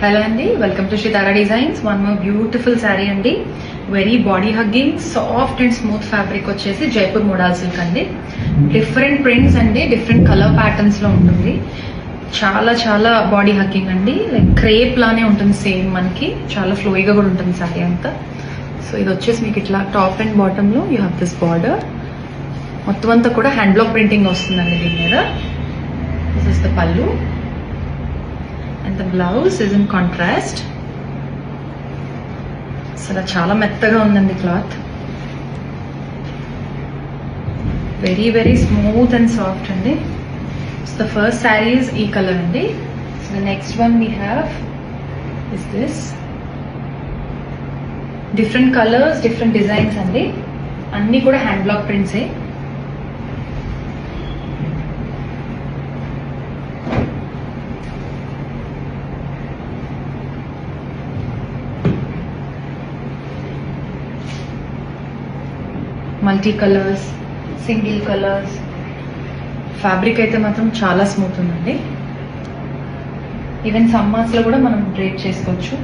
Hello Andy, welcome to Shitara Designs. One more beautiful saree Andy. Very body hugging, soft and smooth fabric వచ్చేసి Jaipur model silk అండి. Different prints అండి, different colour patterns లో ఉంటుంది. చాలా చాలా body hugging అండి, like crepe లానే ఉంటుంది సేమ్. మనకి చాలా ఫ్లోయిగా కూడా ఉంటుంది సారీ అంతా. సో ఇది వచ్చేసి మీకు ఇట్లా టాప్ అండ్ బాటమ్ లో యూ హ్యావ్ దిస్ బార్డర్. మొత్తం అంతా కూడా హ్యాండ్ బ్లాక్ ప్రింటింగ్ వస్తుందండి దీని మీద. దిస్ ఇస్ ద పల్లు and the blouse is in contrast. అసలు చాలా మెత్తగా ఉందండి cloth. Very very smooth and soft అండి. So the first sari is ఈ కలర్ అండి. So the next one we have is this. Different colours, different designs అండి, అన్నీ కూడా హ్యాండ్ బ్లాక్ ప్రింట్సే. Multi colours, single colours. Fabric అయితే మాత్రం చాలా స్మూత్ ఉందండి. ఈవెన్ సమ్మర్స్ లో కూడా మనం డ్రేప్ చేసుకోవచ్చు.